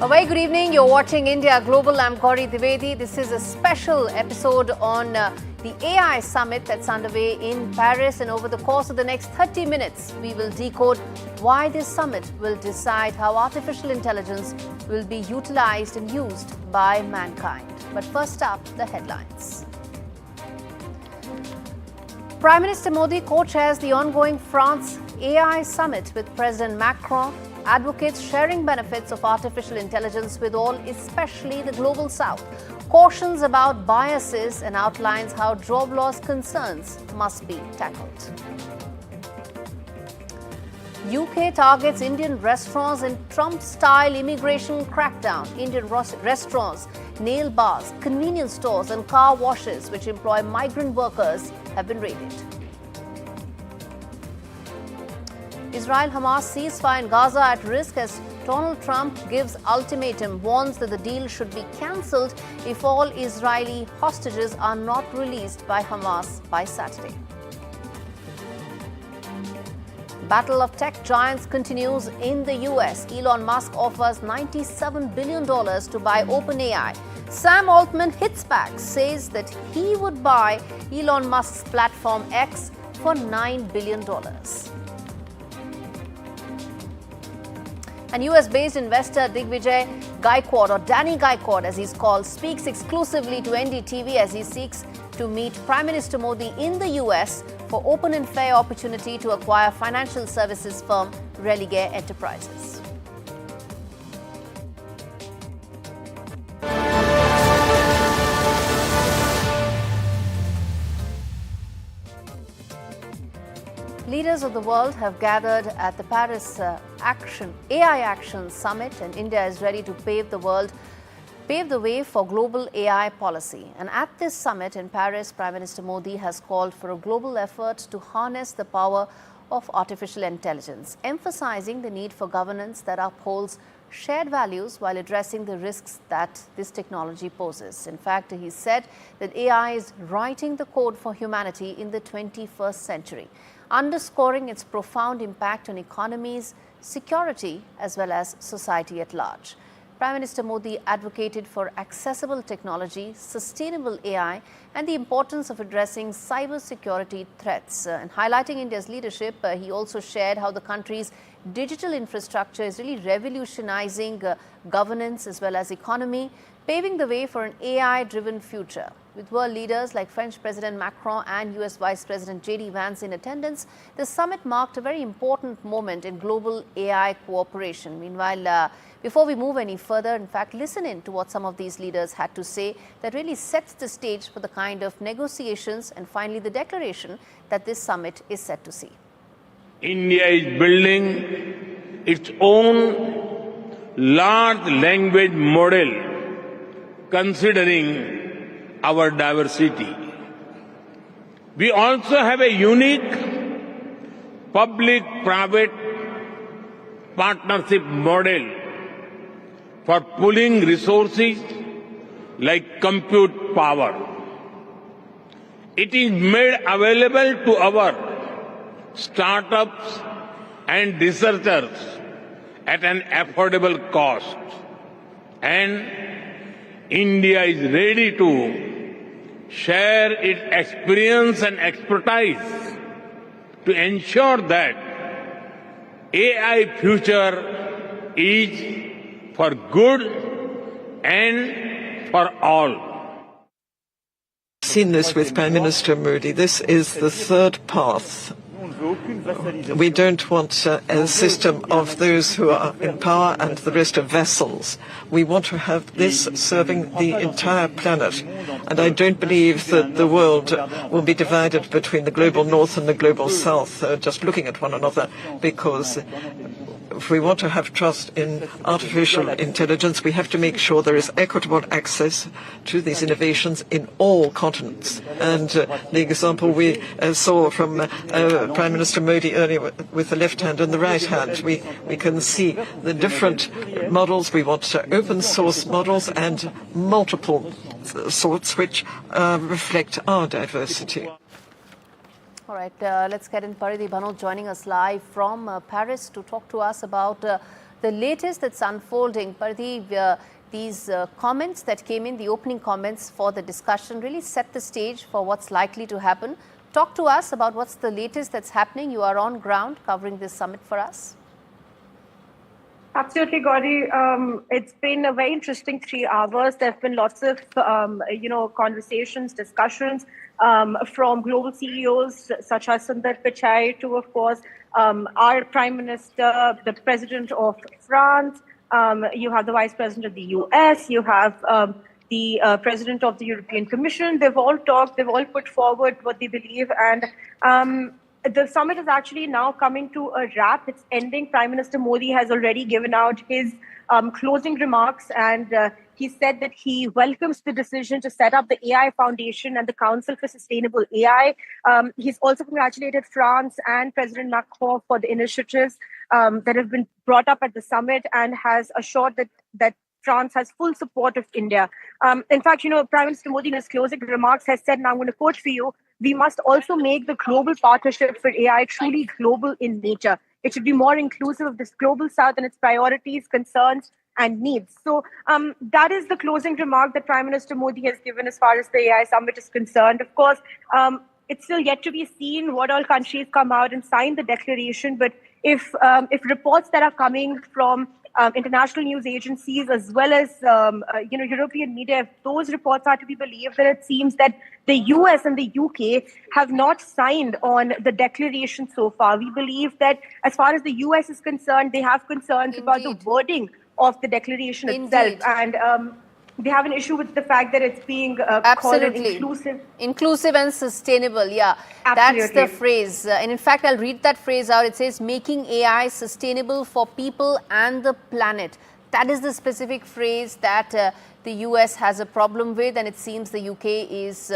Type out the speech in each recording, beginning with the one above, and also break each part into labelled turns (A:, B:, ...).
A: A very good evening. You're watching India Global. I'm Gauri Dwivedi. This is a special episode on the AI summit that's underway in Paris. And over the course of the next 30 minutes, we will decode why this summit will decide how artificial intelligence will be utilized and used by mankind. But first up, the headlines. Prime Minister Modi co-chairs the ongoing France AI summit with President Macron. Advocates sharing benefits of artificial intelligence with all, especially the global south. Cautions about biases and outlines how job loss concerns must be tackled. UK targets Indian restaurants in Trump-style immigration crackdown. Indian restaurants, nail bars, convenience stores and car washes which employ migrant workers have been raided. Israel-Hamas ceasefire in Gaza at risk as Donald Trump gives ultimatum, warns that the deal should be cancelled if all Israeli hostages are not released by Hamas by Saturday. Battle of tech giants continues in the US. Elon Musk offers $97 billion to buy OpenAI. Sam Altman hits back, says that he would buy Elon Musk's platform X for $9 billion. And US-based investor Digvijay Gaikwad, or Danny Gaikwad as he's called, speaks exclusively to NDTV as he seeks to meet Prime Minister Modi in the US for open and fair opportunity to acquire financial services firm Religare Enterprises. Leaders of the world have gathered at the Paris AI Action Summit, and India is ready to pave the way for global AI policy. And at this summit in Paris, Prime Minister Modi has called for a global effort to harness the power of artificial intelligence, emphasizing the need for governance that upholds shared values while addressing the risks that this technology poses. In fact, he said that AI is writing the code for humanity in the 21st century, underscoring its profound impact on economies, security, as well as society at large. Prime Minister Modi advocated for accessible technology, sustainable AI, and the importance of addressing cybersecurity threats. And highlighting India's leadership, he also shared how the country's digital infrastructure is really revolutionizing governance as well as economy, paving the way for an AI-driven future. With world leaders like French President Macron and US Vice President J.D. Vance in attendance, the summit marked a very important moment in global AI cooperation. Meanwhile, before we move any further, in fact, listen in to what some of these leaders had to say that really sets the stage for the kind of negotiations and finally the declaration that this summit is set to see.
B: India is building its own large language model considering our diversity. We also have a unique public-private partnership model for pooling resources like compute power. It is made available to our startups and researchers at an affordable cost. And India is ready to share its experience and expertise to ensure that AI future is for good and for all.
C: Seen this with Prime Minister Modi. This is the third path. We don't want a system of those who are in power and the rest of vassals. We want to have this serving the entire planet. And I don't believe that the world will be divided between the global north and the global south, just looking at one another, because if we want to have trust in artificial intelligence, we have to make sure there is equitable access to these innovations in all continents. And the example we saw from Prime Minister Modi earlier with the left hand and the right hand, we can see the different models. We want open source models and multiple sorts which reflect our diversity.
A: All right, let's get in Paridhi Bhanot joining us live from Paris to talk to us about the latest that's unfolding. Pardeep, these comments that came in, the opening comments for the discussion, really set the stage for what's likely to happen. Talk to us about what's the latest that's happening. You are on ground covering this summit for us.
D: Absolutely, Gauri. It's been a very interesting 3 hours. There have been lots of, conversations, discussions from global CEOs such as Sundar Pichai to, of course, our Prime Minister, the President of France. You have the Vice President of the US. You have the President of the European Commission. They've all talked. They've all put forward what they believe. And the summit is actually now coming to a wrap. It's ending. Prime Minister Modi has already given out his closing remarks, and he said that he welcomes the decision to set up the AI Foundation and the Council for Sustainable AI. He's also congratulated France and President Macron for the initiatives that have been brought up at the summit, and has assured that France has full support of India. In fact, Prime Minister Modi in his closing remarks has said, and I'm going to quote for you, "We must also make the global partnership for AI truly global in nature. It should be more inclusive of this global south and its priorities, concerns, and needs." So that is the closing remark that Prime Minister Modi has given as far as the AI summit is concerned. Of course, it's still yet to be seen what all countries come out and sign the declaration. But if reports that are coming from international news agencies as well as European media, if those reports are to be believed, then it seems that the US and the UK have not signed on the declaration so far. We believe that as far as the US is concerned, they have concerns about the wording of the declaration itself, and they have an issue with the fact that it's being called
A: inclusive and sustainable. Yeah,
D: absolutely.
A: That's the phrase. And in fact, I'll read that phrase out. It says, making AI sustainable for people and the planet. That is the specific phrase that the US has a problem with, and it seems the UK is,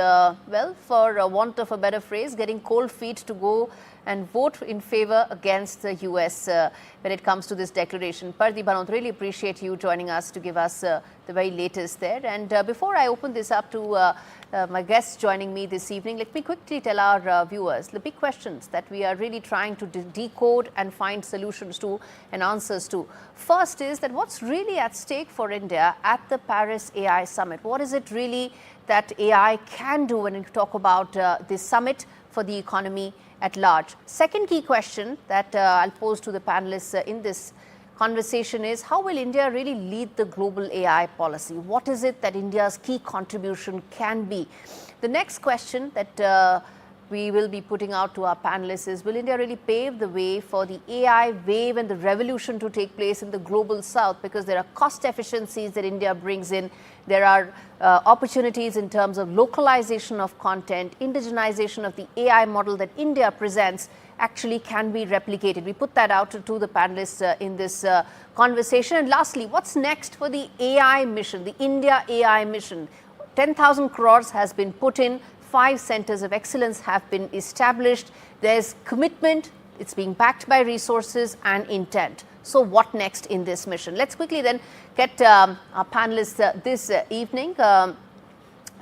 A: for want of a better phrase, getting cold feet to go and vote in favor against the US when it comes to this declaration. Pardeep Bhanot, really appreciate you joining us to give us the very latest there. And before I open this up to my guests joining me this evening, let me quickly tell our viewers the big questions that we are really trying to decode and find solutions to and answers to. First is that what's really at stake for India at the Paris AI Summit? What is it really that AI can do when we talk about this summit for the economy at large? Second key question that I'll pose to the panelists in this conversation is, how will India really lead the global AI policy? What is it that India's key contribution can be? The next question that we will be putting out to our panelists is, will India really pave the way for the AI wave and the revolution to take place in the global south? Because there are cost efficiencies that India brings in. There are opportunities in terms of localization of content, indigenization of the AI model that India presents actually can be replicated. We put that out to the panelists in this conversation. And lastly, what's next for the AI mission, the India AI mission? 10,000 crores has been put in. 5 centers of excellence have been established. There's commitment. It's being backed by resources and intent. So what next in this mission? Let's quickly then get our panelists this evening.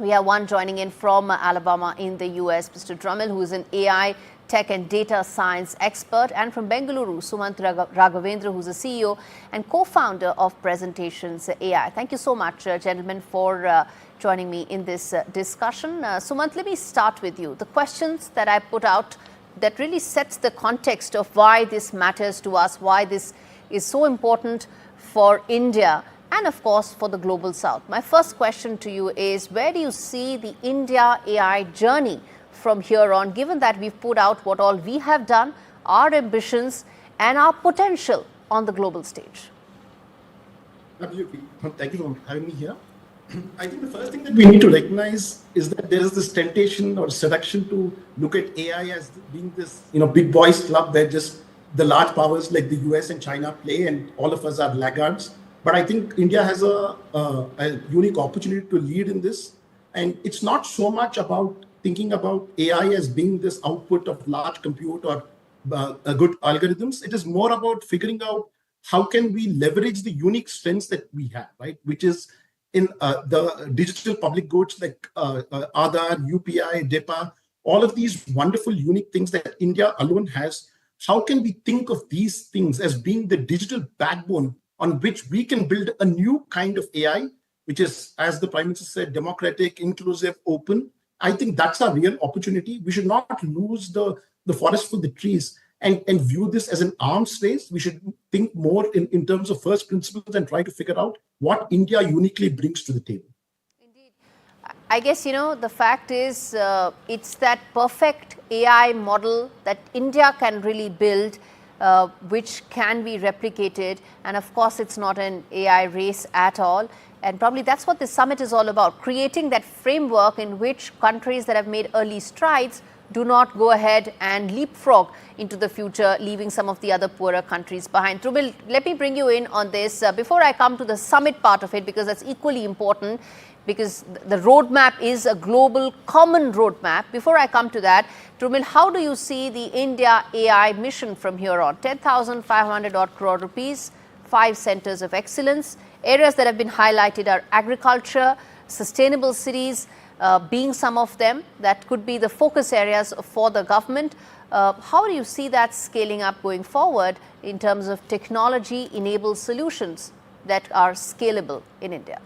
A: We have one joining in from Alabama in the US, Mr. Drummel, who is an AI tech and data science expert, and from Bengaluru, Sumant Raghavendra, who's a CEO and co-founder of Presentations AI. Thank you so much, gentlemen, for joining me in this discussion. Sumant, let me start with you. The questions that I put out that really sets the context of why this matters to us, why this is so important for India and, of course, for the global south. My first question to you is, where do you see the India AI journey from here on, given that we've put out what all we have done, our ambitions and our potential on the global stage?
E: Absolutely. Thank you for having me here. I think the first thing that we need to recognize is that there is this temptation or seduction to look at AI as being this, big boys club where just the large powers like the US and China play and all of us are laggards. But I think India has a unique opportunity to lead in this. And it's not so much about thinking about AI as being this output of large compute or good algorithms. It is more about figuring out how can we leverage the unique strengths that we have, right? Which is in the digital public goods like Aadhaar, UPI, DEPA, all of these wonderful, unique things that India alone has how can we think of these things as being the digital backbone on which we can build a new kind of AI, which is, as the Prime Minister said, democratic, inclusive, open. I think that's our real opportunity. We should not lose the forest for the trees and view this as an arms race. We should think more in terms of first principles and try to figure out what India uniquely brings to the table.
A: Indeed. I guess, the fact is it's that perfect AI model that India can really build, which can be replicated. And of course, it's not an AI race at all. And probably that's what this summit is all about, creating that framework in which countries that have made early strides do not go ahead and leapfrog into the future, leaving some of the other poorer countries behind. Dhrubil, let me bring you in on this before I come to the summit part of it, because that's equally important, because the roadmap is a global common roadmap. Before I come to that, Dhrubil, how do you see the India AI mission from here on? 10,500 odd crore rupees, 5 centers of excellence. Areas that have been highlighted are agriculture, sustainable cities, being some of them that could be the focus areas for the government. How do you see that scaling up going forward in terms of technology-enabled solutions that are scalable in India?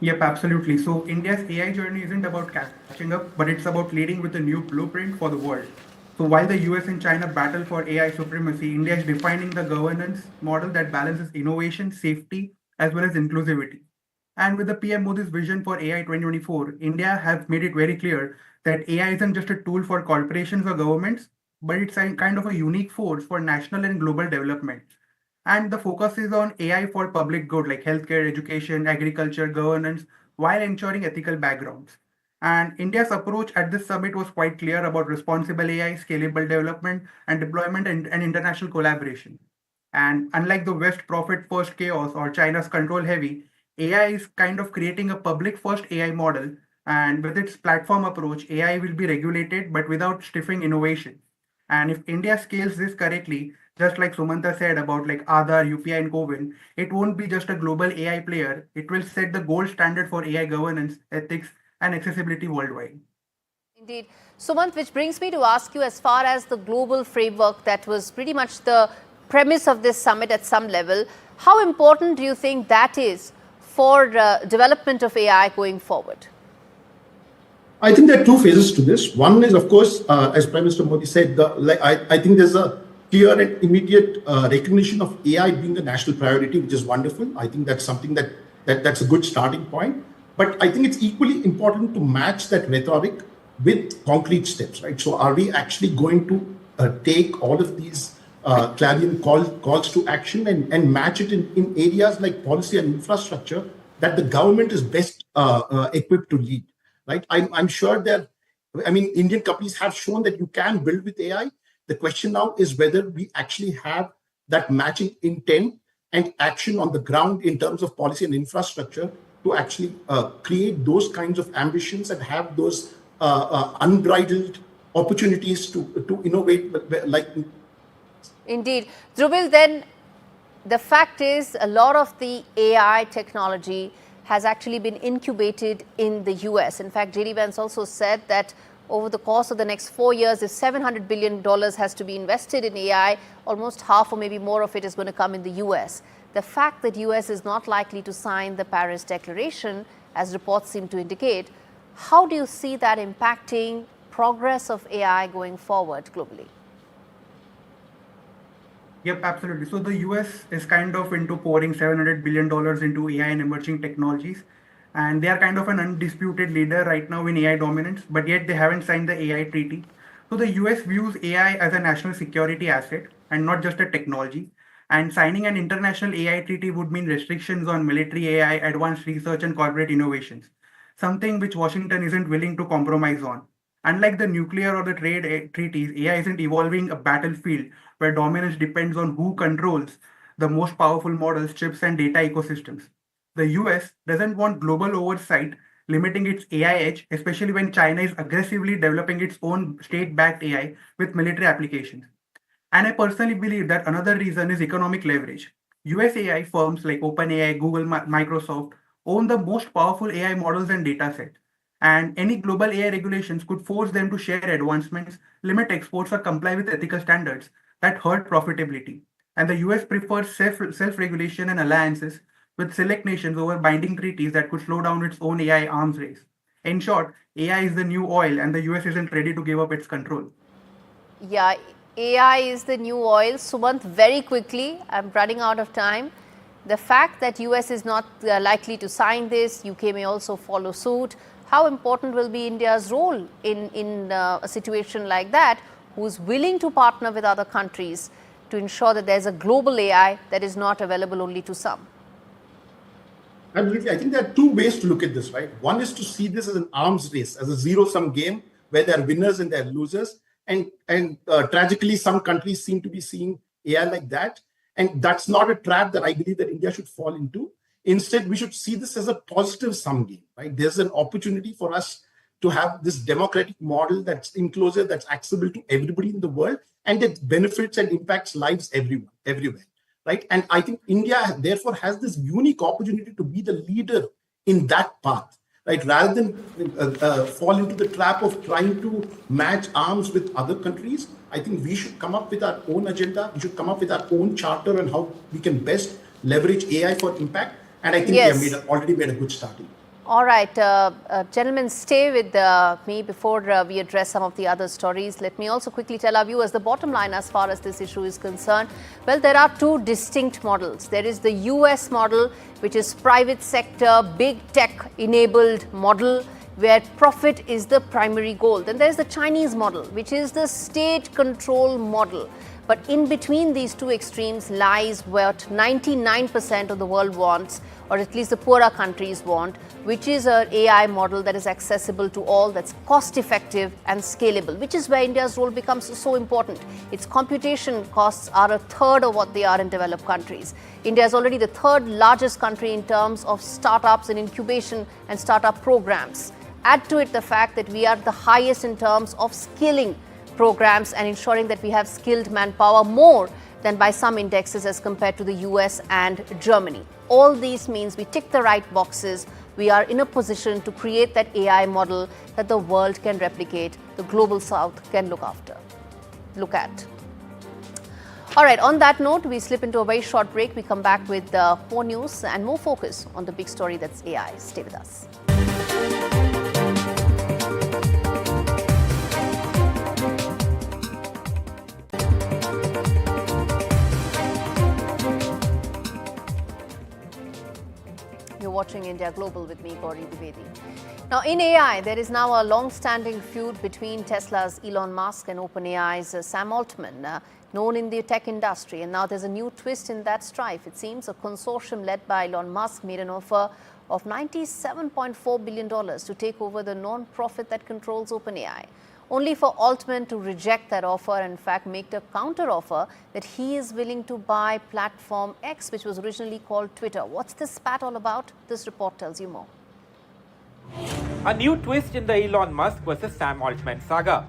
F: Yep, absolutely. So India's AI journey isn't about catching up, but it's about leading with a new blueprint for the world. So while the US and China battle for AI supremacy, India is defining the governance model that balances innovation, safety, as well as inclusivity. And with the PM Modi's vision for AI 2024, India has made it very clear that AI isn't just a tool for corporations or governments, but it's a kind of a unique force for national and global development. And the focus is on AI for public good, like healthcare, education, agriculture, governance, while ensuring ethical backgrounds. And India's approach at this summit was quite clear about responsible AI, scalable development, and deployment and international collaboration. And unlike the West profit first chaos or China's control heavy, AI is kind of creating a public first AI model. And with its platform approach, AI will be regulated but without stifling innovation. And if India scales this correctly, just like Sumanta said about like Aadhaar, UPI, and CoWIN, it won't be just a global AI player. It will set the gold standard for AI governance, ethics, and accessibility worldwide.
A: Indeed. Sumant, which brings me to ask you, as far as the global framework that was pretty much the premise of this summit at some level, how important do you think that is for development of AI going forward?
E: I think there are two phases to this. One is, of course, as Prime Minister Modi said, I think there's a clear and immediate recognition of AI being a national priority, which is wonderful. I think that's something that's a good starting point. But I think it's equally important to match that rhetoric with concrete steps, right? So are we actually going to take all of these clarion calls to action and match it in areas like policy and infrastructure that the government is best equipped to lead? Right? I'm sure that, Indian companies have shown that you can build with AI. The question now is whether we actually have that matching intent and action on the ground in terms of policy and infrastructure to actually create those kinds of ambitions and have those unbridled opportunities to innovate like.
A: Indeed. Dhrubil, then the fact is a lot of the AI technology has actually been incubated in the US. In fact, JD Vance also said that over the course of the next 4 years, if $700 billion has to be invested in AI, almost half or maybe more of it is going to come in the US. The fact that US is not likely to sign the Paris Declaration, as reports seem to indicate, how do you see that impacting progress of AI going forward globally?
F: Yep, absolutely. So the US is kind of into pouring $700 billion into AI and emerging technologies. And they are kind of an undisputed leader right now in AI dominance, but yet they haven't signed the AI treaty. So the US views AI as a national security asset and not just a technology. And signing an international AI treaty would mean restrictions on military AI, advanced research, and corporate innovations, something which Washington isn't willing to compromise on. Unlike the nuclear or the trade treaties, AI isn't evolving a battlefield where dominance depends on who controls the most powerful models, chips, and data ecosystems. The US doesn't want global oversight limiting its AI edge, especially when China is aggressively developing its own state-backed AI with military applications. And I personally believe that another reason is economic leverage. US AI firms like OpenAI, Google, Microsoft own the most powerful AI models and datasets. And any global AI regulations could force them to share advancements, limit exports, or comply with ethical standards that hurt profitability. And the US prefers self-regulation and alliances with select nations over binding treaties that could slow down its own AI arms race. In short, AI is the new oil, and the US isn't ready to give up its control.
A: Yeah, AI is the new oil. Sumant, very quickly, I'm running out of time. The fact that US is not likely to sign this, UK may also follow suit. How important will be India's role in a situation like that, who's willing to partner with other countries to ensure that there's a global AI that is not available only to some?
E: Absolutely. I think there are two ways to look at this, right? One is to see this as an arms race, as a zero-sum game where there are winners and there are losers. And tragically, some countries seem to be seeing AI like that. And that's not a trap that I believe that India should fall into. Instead, we should see this as a positive sum game, right? There's an opportunity for us to have this democratic model that's inclusive, that's accessible to everybody in the world, and that benefits and impacts lives everywhere, right? And I think India, therefore, has this unique opportunity to be the leader in that path, right? Rather than fall into the trap of trying to match arms with other countries, I think we should come up with our own agenda. We should come up with our own charter on how we can best leverage AI for impact. And I think
A: Yes.
E: we have already made a good start.
A: All right, gentlemen, stay with me before we address some of the other stories. Let me also quickly tell our viewers the bottom line as far as this issue is concerned. Well, there are two distinct models. There is the US model, which is private sector, big tech enabled model, where profit is the primary goal. Then there's the Chinese model, which is the state control model. But in between these two extremes lies what 99% of the world wants, or at least the poorer countries want, which is an AI model that is accessible to all, that's cost effective and scalable, which is where India's role becomes so important. Its computation costs are a third of what they are in developed countries. India is already the third largest country in terms of startups and incubation and startup programs. Add to it the fact that we are the highest in terms of skilling programs and ensuring that we have skilled manpower more than by some indexes as compared to the US and Germany. All these means we tick the right boxes. We are in a position to create that AI model that the world can replicate, the global south can look at. All right, on that note, we slip into a very short break. We come back with more news and more focus on the big story that's AI. Stay with us. Watching India Global with me, Gauri Dwivedi. Now, in AI, there is now a long-standing feud between Tesla's Elon Musk and OpenAI's Sam Altman, known in the tech industry. And now there's a new twist in that strife. It seems a consortium led by Elon Musk made an offer of $97.4 billion to take over the non-profit that controls OpenAI, only for Altman to reject that offer and in fact make a counter offer that he is willing to buy platform X, which was originally called Twitter. What's this spat all about? This report tells you more.
G: A new twist in the Elon Musk versus Sam Altman saga.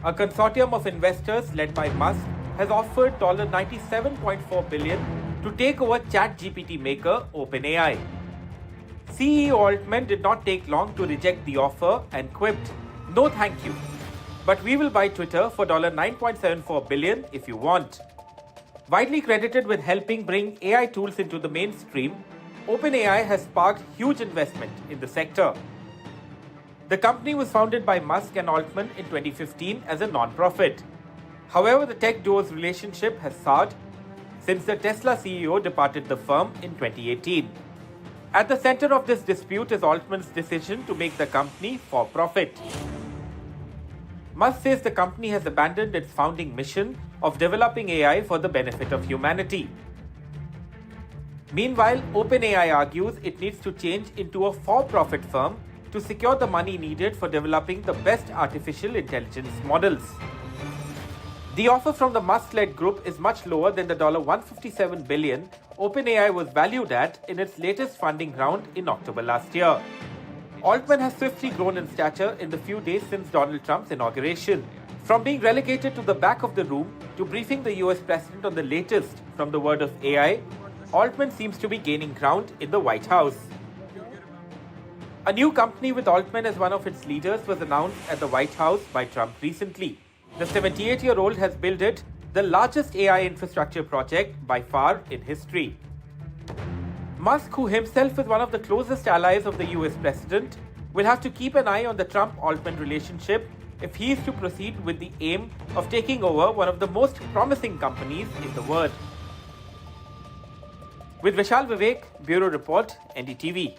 G: A consortium of investors led by Musk has offered $97.4 billion to take over ChatGPT maker OpenAI. CEO Altman did not take long to reject the offer and quipped, "No thank you, but we will buy Twitter for $9.74 billion if you want." Widely credited with helping bring AI tools into the mainstream, OpenAI has sparked huge investment in the sector. The company was founded by Musk and Altman in 2015 as a non-profit. However, the tech duo's relationship has soured since the Tesla CEO departed the firm in 2018. At the center of this dispute is Altman's decision to make the company for profit. Musk says the company has abandoned its founding mission of developing AI for the benefit of humanity. Meanwhile, OpenAI argues it needs to change into a for-profit firm to secure the money needed for developing the best artificial intelligence models. The offer from the Musk-led group is much lower than the $157 billion OpenAI was valued at in its latest funding round in October last year. Altman has swiftly grown in stature in the few days since Donald Trump's inauguration. From being relegated to the back of the room to briefing the US president on the latest from the world of AI, Altman seems to be gaining ground in the White House. A new company with Altman as one of its leaders was announced at the White House by Trump recently. The 78-year-old has built it, the largest AI infrastructure project by far in history. Musk, who himself is one of the closest allies of the US president, will have to keep an eye on the Trump-Altman relationship if he is to proceed with the aim of taking over one of the most promising companies in the world. With Vishal Vivek, Bureau Report, NDTV.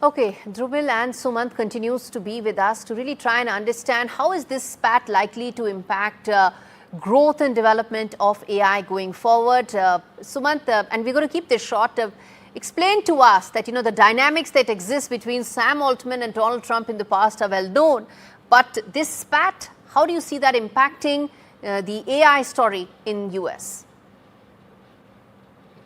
A: Okay, Dhrumil and Sumant continues to be with us to really try and understand how is this spat likely to impact growth and development of AI going forward. Sumant, and we're going to keep this short. Explain to us that, the dynamics that exist between Sam Altman and Donald Trump in the past are well known. But this spat, how do you see that impacting the AI story in US?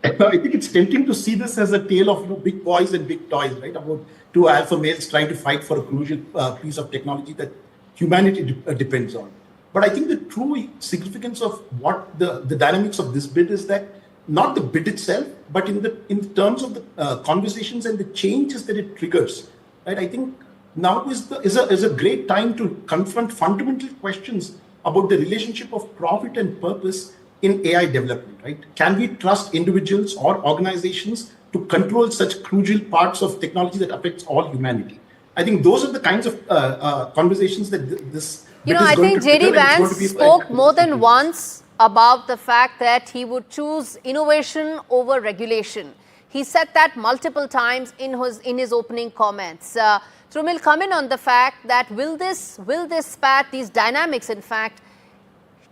E: I think it's tempting to see this as a tale of big boys and big toys, right? About two alpha males trying to fight for a crucial piece of technology that humanity depends on. But I think the true significance of what the dynamics of this bid is that not the bid itself, but in terms of the conversations and the changes that it triggers, right? I think now is a great time to confront fundamental questions about the relationship of profit and purpose in AI development, right? Can we trust individuals or organizations to control such crucial parts of technology that affects all humanity? I think those are the kinds of conversations that this.
A: I think J.D. Vance spoke more than once about the fact that he would choose innovation over regulation. He said that multiple times in his opening comments. Dhrumil, comment on the fact that will this spat, these dynamics, in fact,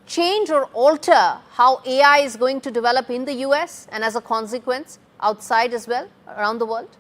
A: change or alter how AI is going to develop in the US and as a consequence outside as well, around the world?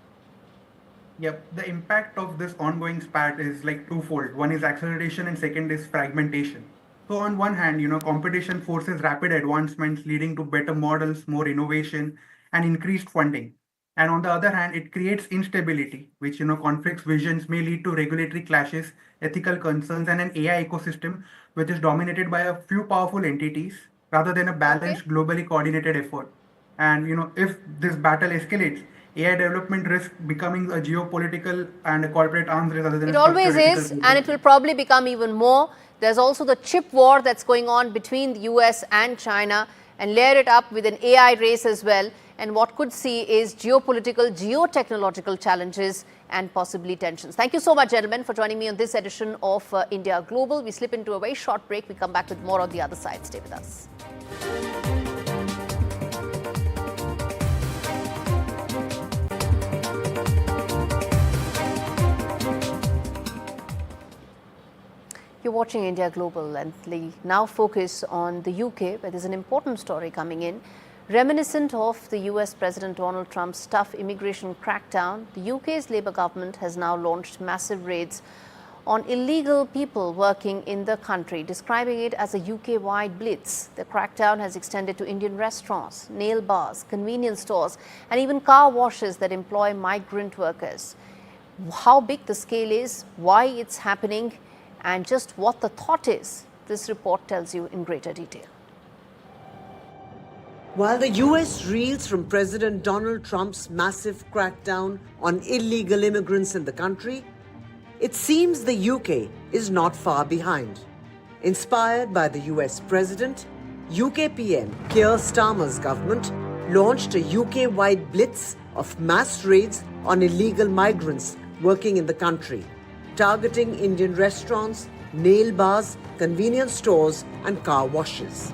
F: Yep, the impact of this ongoing spat is like twofold. One is acceleration and second is fragmentation. So on one hand, competition forces rapid advancements leading to better models, more innovation and increased funding. And on the other hand, it creates instability, which, conflicts visions may lead to regulatory clashes, ethical concerns, and an AI ecosystem which is dominated by a few powerful entities rather than a balanced, globally coordinated effort. And, if this battle escalates, AI development risks becoming a geopolitical and a corporate arms race rather than
A: it always is, and it will probably become even more. There's also the chip war that's going on between the US and China, and layer it up with an AI race as well. And what could see is geopolitical, geotechnological challenges and possibly tensions. Thank you so much, gentlemen, for joining me on this edition of India Global. We slip into a very short break. We come back with more on the other side. Stay with us. You're watching India Global, and we now focus on the UK, where there's an important story coming in. Reminiscent of the US President Donald Trump's tough immigration crackdown, the UK's Labour government has now launched massive raids on illegal people working in the country, describing it as a UK-wide blitz. The crackdown has extended to Indian restaurants, nail bars, convenience stores, and even car washes that employ migrant workers. How big the scale is, why it's happening, and just what the thought is, this report tells you in greater detail.
H: While the US reels from President Donald Trump's massive crackdown on illegal immigrants in the country, it seems the UK is not far behind. Inspired by the US President, UK PM Keir Starmer's government launched a UK-wide blitz of mass raids on illegal migrants working in the country, targeting Indian restaurants, nail bars, convenience stores, and car washes.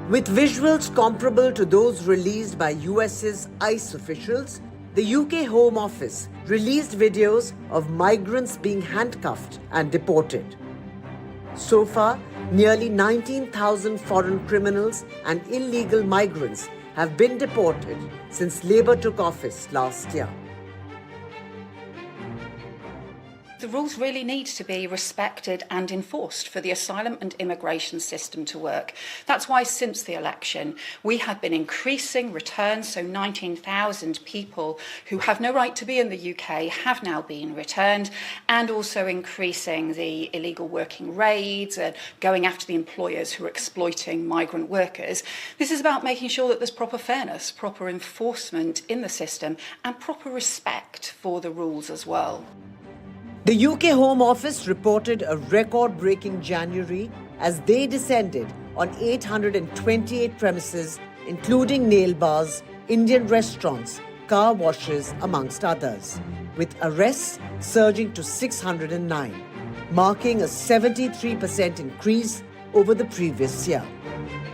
H: With visuals comparable to those released by US's ICE officials, the UK Home Office released videos of migrants being handcuffed and deported. So far, nearly 19,000 foreign criminals and illegal migrants have been deported since Labour took office last year.
I: The rules really need to be respected and enforced for the asylum and immigration system to work. That's why since the election, we have been increasing returns, so 19,000 people who have no right to be in the UK have now been returned, and also increasing the illegal working raids and going after the employers who are exploiting migrant workers. This is about making sure that there's proper fairness, proper enforcement in the system, and proper respect for the rules as well.
H: The UK Home Office reported a record-breaking January as they descended on 828 premises, including nail bars, Indian restaurants, car washes, amongst others, with arrests surging to 609, marking a 73% increase over the previous year.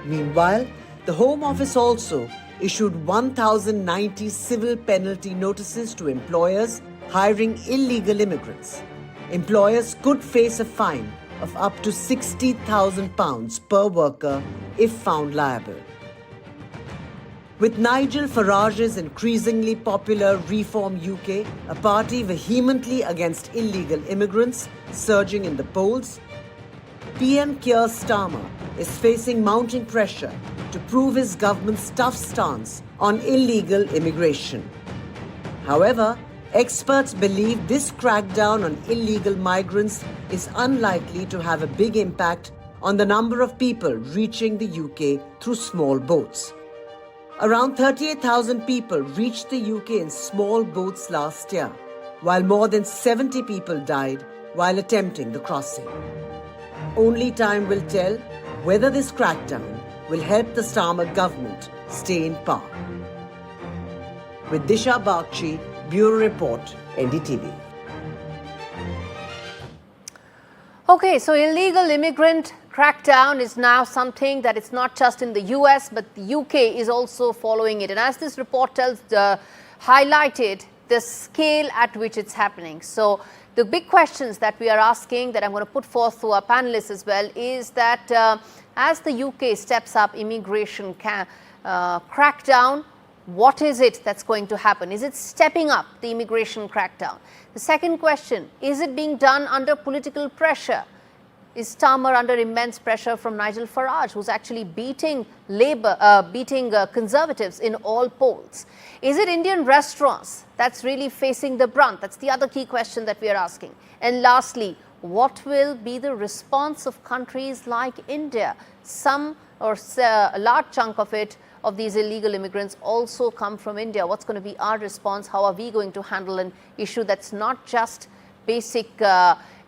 H: Meanwhile, the Home Office also issued 1,090 civil penalty notices to employers hiring illegal immigrants. Employers could face a fine of up to £60,000 per worker if found liable. With Nigel Farage's increasingly popular Reform UK, a party vehemently against illegal immigrants, surging in the polls, PM Keir Starmer is facing mounting pressure to prove his government's tough stance on illegal immigration. However, experts believe this crackdown on illegal migrants is unlikely to have a big impact on the number of people reaching the UK through small boats. Around 38,000 people reached the UK in small boats last year, while more than 70 people died while attempting the crossing. Only time will tell whether this crackdown will help the Starmer government stay in power. With Disha Bagchi, Bureau Report, NDTV.
A: Okay, so illegal immigrant crackdown is now something that it's not just in the US, but the UK is also following it. And as this report highlighted the scale at which it's happening. So the big questions that we are asking, that I'm going to put forth to our panelists as well, is that as the UK steps up immigration crackdown, what is it that's going to happen? Is it stepping up the immigration crackdown? The second question, is it being done under political pressure? Is Starmer under immense pressure from Nigel Farage, who's actually beating Conservatives in all polls? Is it Indian restaurants that's really facing the brunt? That's the other key question that we are asking. And lastly, what will be the response of countries like India? Some or a large chunk of these illegal immigrants also come from India. What's going to be our response? How are we going to handle an issue that's not just basic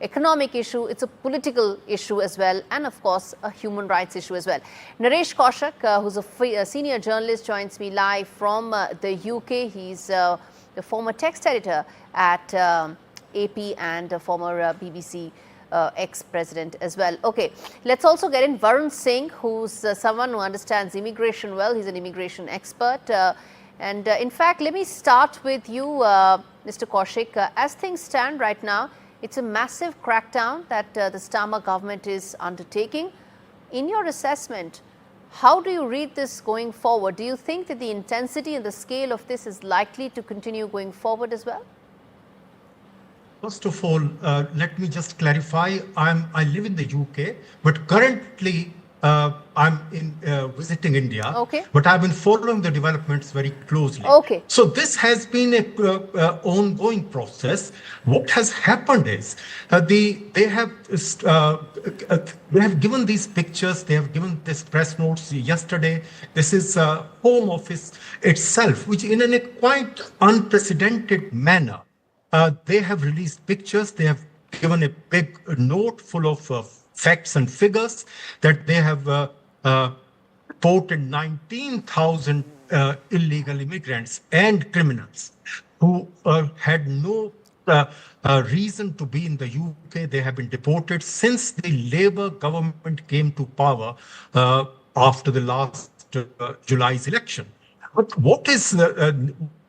A: economic issue, it's a political issue as well, and of course a human rights issue as well. Naresh Kaushik, who's a senior journalist, joins me live from the UK. He's the former text editor at AP and a former BBC ex-president as well. Okay, let's also get in Varun Singh, who's someone who understands immigration well. He's an immigration expert. And in fact, let me start with you, Mr. Kaushik. As things stand right now, it's a massive crackdown that the Starmer government is undertaking. In your assessment, how do you read this going forward? Do you think that the intensity and the scale of this is likely to continue going forward as well?
J: First of all, let me just clarify. I live in the UK, but currently I'm visiting India. Okay. But I've been following the developments very closely.
A: Okay.
J: So this has been an ongoing process. What has happened is they have given these pictures. They have given this press notes yesterday. This is Home Office itself, which in a quite unprecedented manner. They have released pictures. They have given a big note full of facts and figures that they have reported 19,000 illegal immigrants and criminals who had no reason to be in the UK. They have been deported since the Labour government came to power after the last July's election. But what is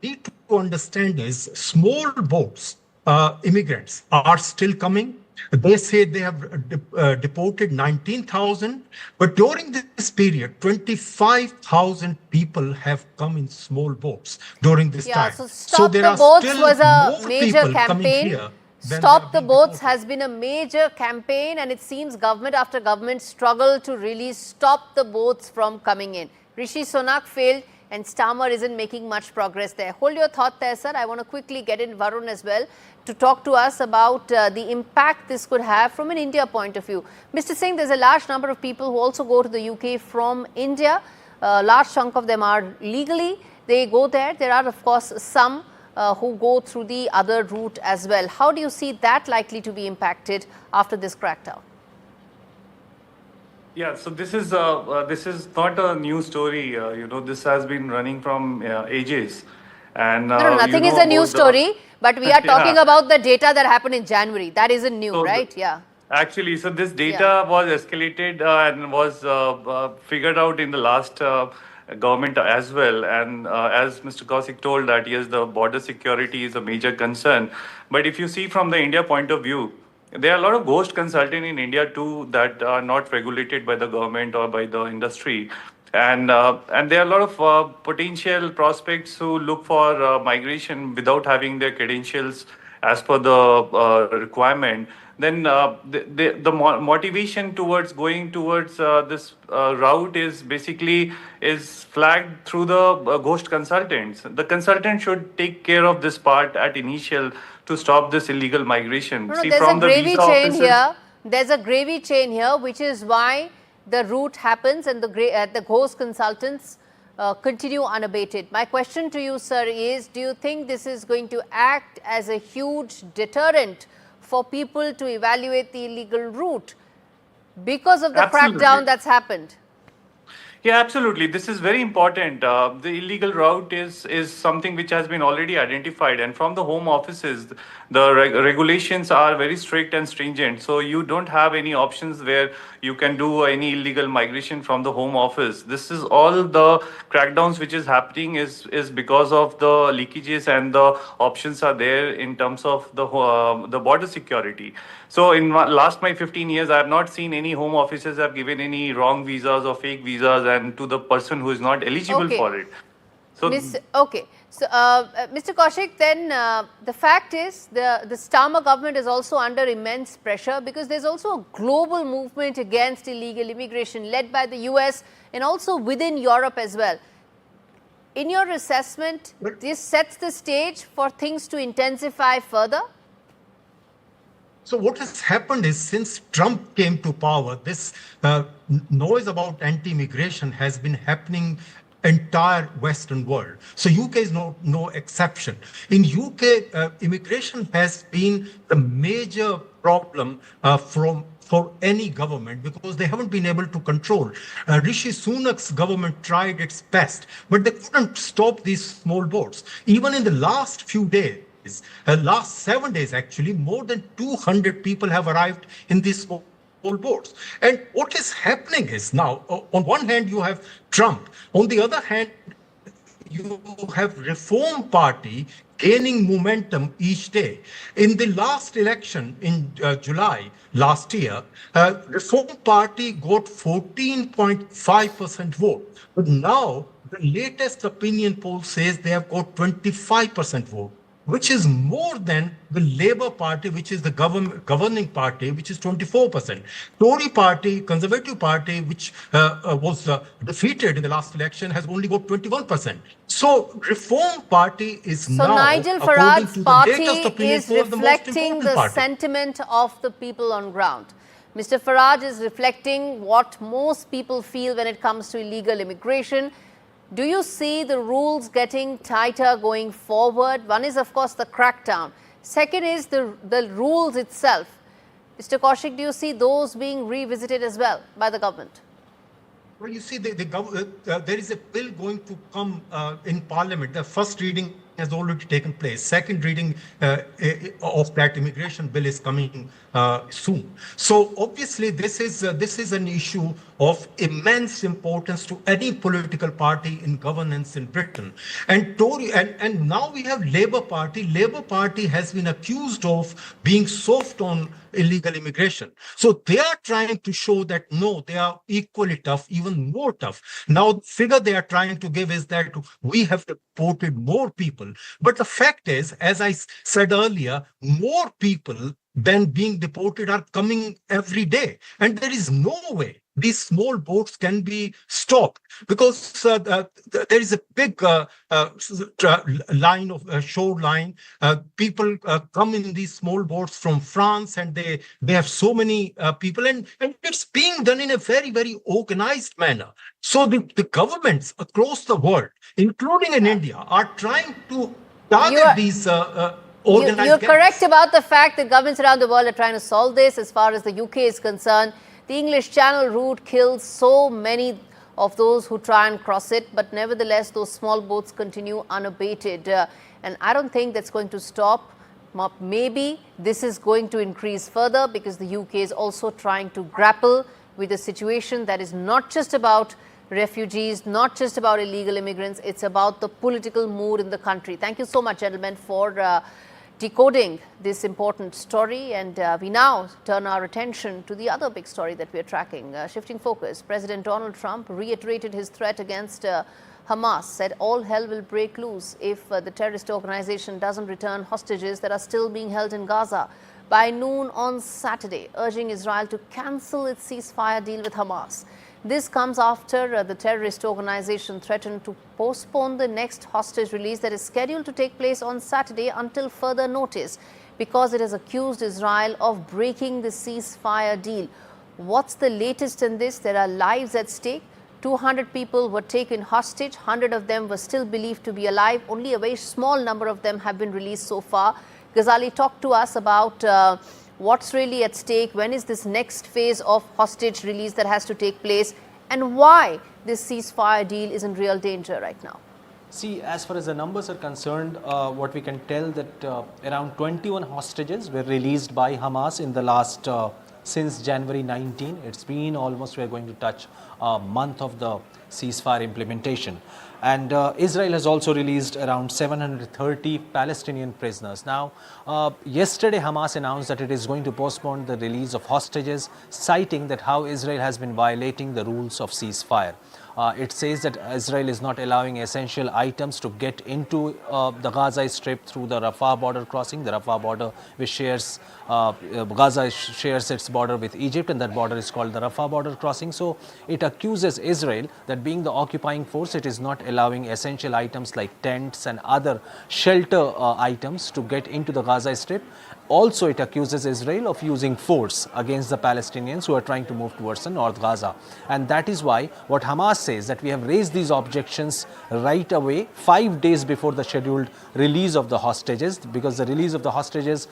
J: need to understand is small boats, immigrants are still coming. They say they have deported 19,000, but during this period, 25,000 people have come in small boats during this time.
A: So Stop the Boats was a major campaign Stop the Boats has been a major campaign, and it seems government after government struggle to really stop the boats from coming in. Rishi Sunak failed, and Starmer isn't making much progress there. Hold your thought there, sir. I want to quickly get in Varun as well to talk to us about the impact this could have from an India point of view. Mr. Singh, there's a large number of people who also go to the UK from India. A large chunk of them are legally. They go there. There are, of course, some who go through the other route as well. How do you see that likely to be impacted after this crackdown?
K: Yeah, so this is not a new story. This has been running from ages. And
A: no, nothing is a new story, but we are talking about the data that happened in January. That isn't new, right? Yeah.
K: Actually, so this data was escalated and was figured out in the last government as well. And as Mr. Kaushik told that, yes, the border security is a major concern. But if you see from the India point of view, there are a lot of ghost consultants in India too that are not regulated by the government or by the industry. And there are a lot of potential prospects who look for migration without having their credentials as per the requirement. Then the motivation towards going towards this route is basically flagged through the ghost consultants. The consultant should take care of this part at initial to stop this illegal migration.
A: No, there's a gravy chain here. There's a gravy chain here, which is why the route happens and the ghost consultants continue unabated. My question to you, sir, is do you think this is going to act as a huge deterrent for people to evaluate the illegal route because of the crackdown that's happened?
K: Yeah, absolutely. This is very important. The illegal route is something which has been already identified, and from the home offices, the regulations are very strict and stringent. So you don't have any options where you can do any illegal migration from the home office. This is all the crackdowns which is happening is because of the leakages, and the options are there in terms of the border security. So in my 15 years, I have not seen any home offices have given any wrong visas or fake visas and to the person who is not eligible for it. So Mr. Kaushik, then the fact is the Starmer government is also under immense pressure because there's also a global movement against illegal immigration led by the US and also within Europe as well. In your assessment, this sets the stage for things to intensify further?
J: So what has happened is since Trump came to power, this noise about anti-immigration has been happening entire Western world. So UK is no exception. In UK, immigration has been the major problem for any government because they haven't been able to control. Rishi Sunak's government tried its best, but they couldn't stop these small boats. Even in the last few days, last 7 days actually, more than 200 people have arrived in these small boats. And what is happening is now, on one hand, you have Trump. On the other hand, you have Reform Party gaining momentum each day. In the last election in July last year, Reform Party got 14.5% vote. But now, the latest opinion poll says they have got 25% vote, which is more than the Labour Party, which is the governing party, which is 24%. Tory Party, Conservative Party, which was defeated in the last election, has only got 21%. So Reform Party is now,
A: Nigel Farage's party is reflecting the sentiment of the people on ground. Mr. Farage is reflecting what most people feel when it comes to illegal immigration. Do you see the rules getting tighter going forward? One is, of course, the crackdown. Second is the rules itself. Mr. Kaushik, do you see those being revisited as well by the government?
J: Well, you see, there is a bill going to come in Parliament. The first reading has already taken place. Second reading of that immigration bill is coming soon. So obviously, this is an issue of immense importance to any political party in governance in Britain. And Tory and now we have Labour Party. Labour Party has been accused of being soft on illegal immigration. So they are trying to show that no, they are equally tough, even more tough. Now, the figure they are trying to give is that we have deported more people people. But the fact is, as I said earlier, more people than being deported are coming every day. And there is no way these small boats can be stopped, because there is a big line of shoreline. People come in these small boats from France, and they have so many people, and it's being done in a very, very organized manner. So the governments across the world, including in India, are trying to target these organized
A: You're
J: gangs.
A: correct about the fact that governments around the world are trying to solve this. As far as the UK is concerned, the English Channel route kills so many of those who try and cross it, but nevertheless, those small boats continue unabated. And I don't think that's going to stop. Maybe this is going to increase further, because the UK is also trying to grapple with a situation that is not just about refugees, not just about illegal immigrants, it's about the political mood in the country. Thank you so much, gentlemen, for decoding this important story. And we now turn our attention to the other big story that we are tracking. Shifting focus, President Donald Trump reiterated his threat against Hamas, said all hell will break loose if the terrorist organization doesn't return hostages that are still being held in Gaza by noon on Saturday, urging Israel to cancel its ceasefire deal with Hamas. This comes after the terrorist organization threatened to postpone the next hostage release that is scheduled to take place on Saturday until further notice, because it has accused Israel of breaking the ceasefire deal. What's the latest in this? There are lives at stake. 200 people were taken hostage. 100 of them were still believed to be alive. Only a very small number of them have been released so far. Ghazali, talk to us about what's really at stake, when is this next phase of hostage release that has to take place, and why this ceasefire deal is in real danger right now?
L: See, as far as the numbers are concerned, what we can tell that around 21 hostages were released by Hamas in the last, since January 19. It's been almost, we're going to touch a month of the ceasefire implementation. And Israel has also released around 730 Palestinian prisoners. Now, yesterday Hamas announced that it is going to postpone the release of hostages, citing that how Israel has been violating the rules of ceasefire. It says that Israel is not allowing essential items to get into the Gaza Strip through the Rafah border crossing. The Rafah border, which shares, Gaza shares its border with Egypt, and that border is called the Rafah border crossing. So it accuses Israel that being the occupying force, it is not allowing essential items like tents and other shelter items to get into the Gaza Strip. Also, it accuses Israel of using force against the Palestinians who are trying to move towards the North Gaza. And that is why what Hamas says, that we have raised these objections right away, 5 days before the scheduled release of the hostages, because the release of the hostages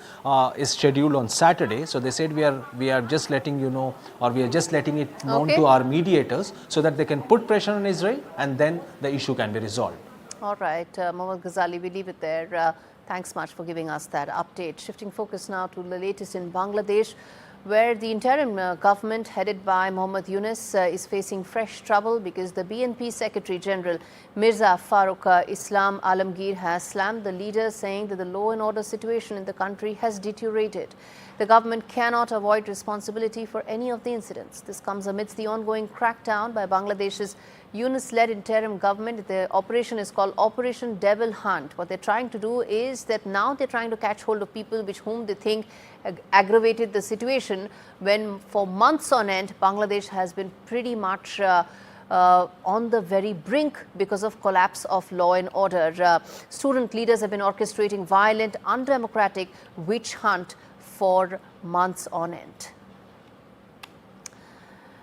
L: is scheduled on Saturday. So they said we are just letting you know, or we are just letting it known to our mediators so that they can put pressure on Israel, and then the issue can be resolved.
A: All right, Mohammad Ghazali, we leave it there. Thanks much for giving us that update. Shifting focus now to the latest in Bangladesh, where the interim government headed by Mohammad Yunus is facing fresh trouble because the BNP Secretary General Mirza Farooq Islam Alamgir has slammed the leader, saying that the law and order situation in the country has deteriorated. The government cannot avoid responsibility for any of the incidents. This comes amidst the ongoing crackdown by Bangladesh's Yunus-led interim government. The operation is called Operation Devil Hunt. What they're trying to do is that now they're trying to catch hold of people whom they think aggravated the situation, when for months on end Bangladesh has been pretty much on the very brink because of collapse of law and order. Student leaders have been orchestrating violent, undemocratic witch hunt for months on end.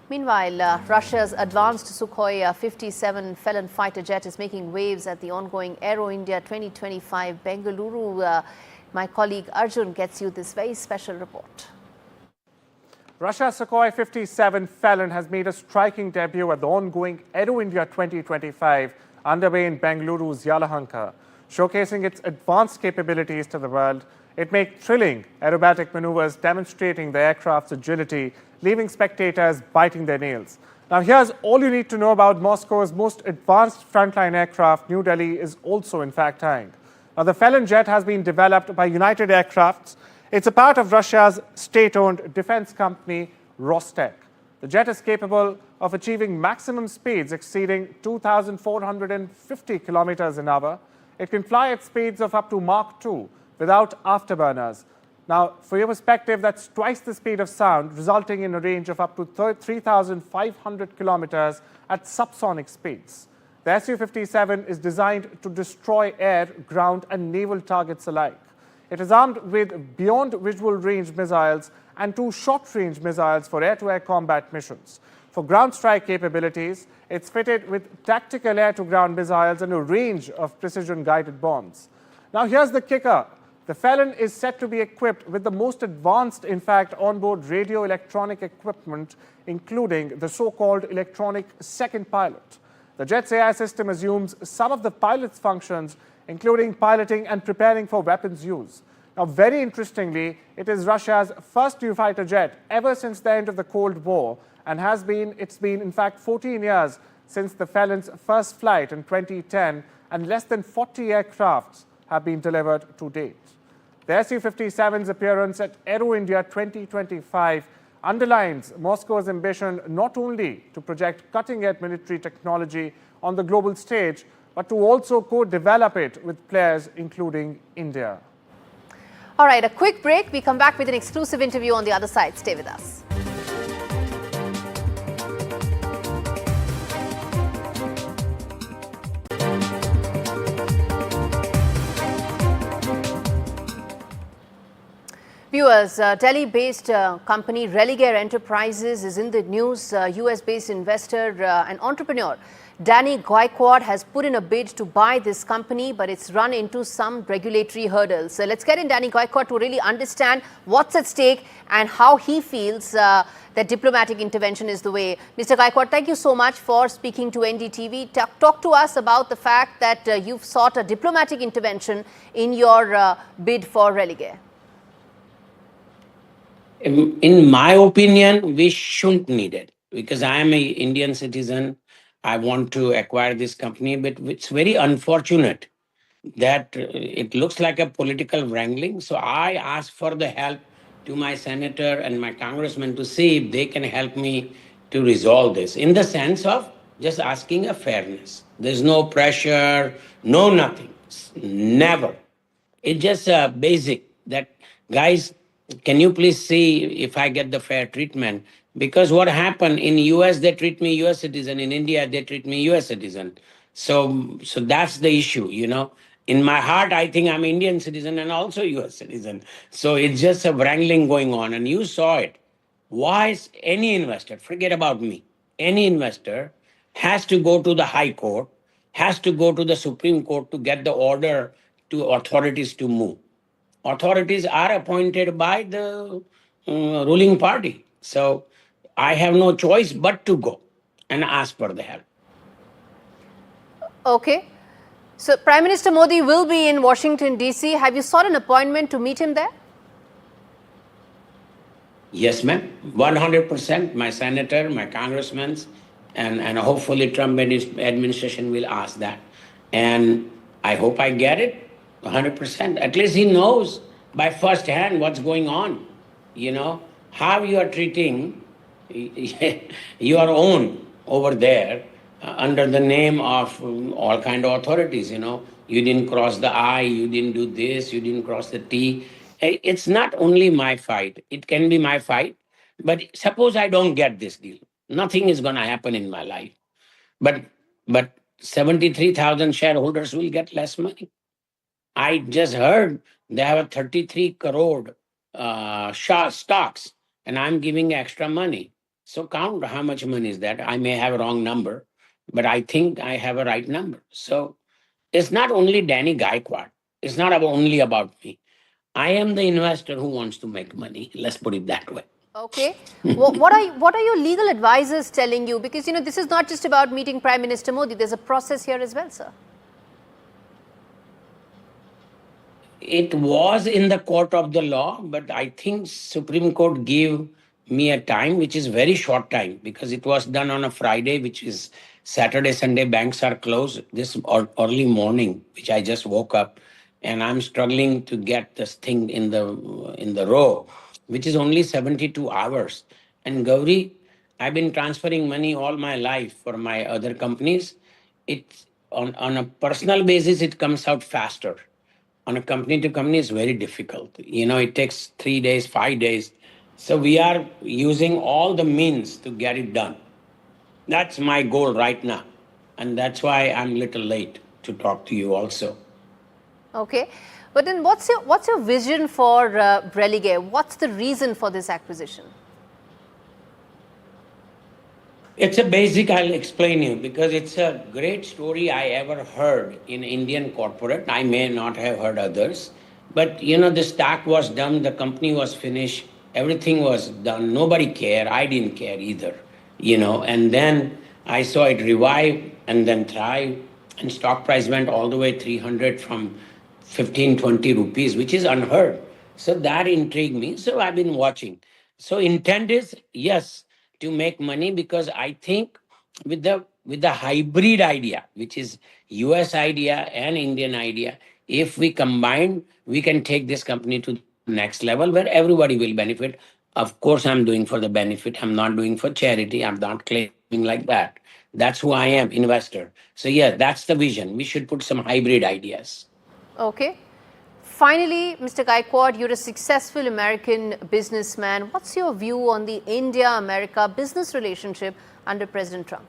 A: Meanwhile, Russia's advanced Sukhoi 57 Felon fighter jet is making waves at the ongoing Aero India 2025 Bengaluru. My colleague Arjun gets you this very special report.
M: Russia's Sukhoi 57 Felon has made a striking debut at the ongoing Aero India 2025 underway in Bengaluru's Yelahanka. Showcasing its advanced capabilities to the world, it makes thrilling aerobatic maneuvers demonstrating the aircraft's agility, leaving spectators biting their nails. Now, here's all you need to know about Moscow's most advanced frontline aircraft. New Delhi is also in fact eyeing. Now, the Felon jet has been developed by United Aircrafts. It's a part of Russia's state-owned defense company, Rostec. The jet is capable of achieving maximum speeds exceeding 2,450 kilometers an hour. It can fly at speeds of up to Mach 2 without afterburners. Now, for your perspective, that's twice the speed of sound, resulting in a range of up to 3,500 kilometers at subsonic speeds. The Su-57 is designed to destroy air, ground, and naval targets alike. It is armed with beyond visual range missiles and 2 short-range missiles for air-to-air combat missions. For ground strike capabilities, it's fitted with tactical air-to-ground missiles and a range of precision-guided bombs. Now, here's the kicker. The Felon is set to be equipped with the most advanced, in fact, onboard radio electronic equipment, including the so-called electronic second pilot. The jet's AI system assumes some of the pilot's functions, including piloting and preparing for weapons use. Now, very interestingly, it is Russia's first new fighter jet ever since the end of the Cold War, and it's been, in fact, 14 years since the Felon's first flight in 2010, and less than 40 aircrafts have been delivered to date. The Su-57's appearance at Aero India 2025 underlines Moscow's ambition not only to project cutting-edge military technology on the global stage, but to also co-develop it with players including India.
A: All right, a quick break. We come back with an exclusive interview on the other side. Stay with us. Viewers, Delhi-based company Religare Enterprises is in the news. US-based investor and entrepreneur Danny Gaikwad has put in a bid to buy this company, but it's run into some regulatory hurdles. So let's get in Danny Gaikwad to really understand what's at stake and how he feels that diplomatic intervention is the way. Mr. Gaikwad, thank you so much for speaking to NDTV. Talk to us about the fact that you've sought a diplomatic intervention in your bid for Religare.
N: In my opinion, we shouldn't need it because I am an Indian citizen. I want to acquire this company, but it's very unfortunate that it looks like a political wrangling. So I asked for the help to my senator and my congressman to see if they can help me to resolve this in the sense of just asking a fairness. There's no pressure, no nothing, never. It's just a basic that, guys, can you please see if I get the fair treatment? Because what happened in US, they treat me US citizen. In India, they treat me US citizen. So that's the issue, you know. In my heart, I think I'm Indian citizen and also US citizen. So it's just a wrangling going on. And you saw it. Why is any investor, forget about me, any investor has to go to the High Court, has to go to the Supreme Court to get the order to authorities to move. Authorities are appointed by the ruling party. So I have no choice but to go and ask for the help.
A: Okay. So Prime Minister Modi will be in Washington, D.C. Have you sought an appointment to meet him there?
N: Yes, ma'am. 100%. My senator, my congressmen, and hopefully Trump administration will ask that. And I hope I get it. 100%. At least he knows by first hand what's going on. You know, how you are treating your own over there under the name of all kind of authorities, you know. You didn't cross the I, you didn't do this, you didn't cross the T. It's not only my fight. It can be my fight. But suppose I don't get this deal. Nothing is going to happen in my life. But 73,000 shareholders will get less money. I just heard they have a 33 crore stocks and I'm giving extra money. So count how much money is that. I may have a wrong number, but I think I have a right number. So it's not only Danny Gaikwad. It's not only about me. I am the investor who wants to make money. Let's put it that way.
A: Okay. What are your legal advisors telling you? Because, you know, this is not just about meeting Prime Minister Modi. There's a process here as well, sir.
N: It was in the court of the law, but I think Supreme Court gave me a time, which is very short time, because it was done on a Friday, which is Saturday, Sunday, banks are closed this early morning, which I just woke up, and I'm struggling to get this thing in the row, which is only 72 hours. And Gauri, I've been transferring money all my life for my other companies. on a personal basis, it comes out faster. On a company to company, it's very difficult. It takes 3 days, 5 days. So we are using all the means to get it done. That's my goal right now. And that's why I'm a little late to talk to you also.
A: Okay. But then what's your vision for Religare? What's the reason for this acquisition?
N: It's a basic, I'll explain you, because it's a great story I ever heard in Indian corporate. I may not have heard others. But, the stock was done, the company was finished, everything was done. Nobody cared. I didn't care either, And then I saw it revive and then thrive. And stock price went all the way 300 from 15, 20 rupees, which is unheard. So that intrigued me. So I've been watching. So intent is, yes, to make money, because I think with the hybrid idea, which is US idea and Indian idea, if we combine, we can take this company to the next level where everybody will benefit. Of course, I'm doing for the benefit. I'm not doing for charity. I'm not claiming like that. That's who I am, investor. So yeah, that's the vision. We should put some hybrid ideas.
A: Okay. Finally, Mr. Gaikwad, you're a successful American businessman. What's your view on the India-America business relationship under President Trump?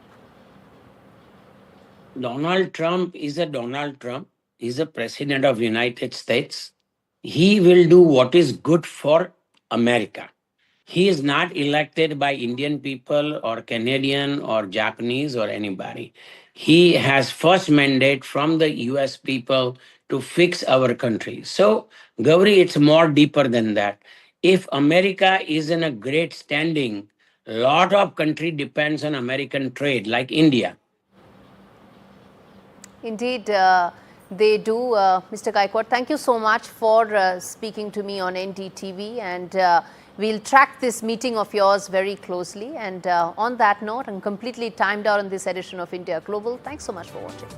N: Donald Trump is a Donald Trump. He's a president of the United States. He will do what is good for America. He is not elected by Indian people or Canadian or Japanese or anybody. He has first mandate from the US people to fix our country. So, Gauri, it's more deeper than that. If America is in a great standing, a lot of country depends on American trade, like India.
A: Indeed, they do. Mr. Gaikwad, thank you so much for speaking to me on NDTV, and we'll track this meeting of yours very closely. And on that note, I'm completely timed out on this edition of India Global. Thanks so much for watching.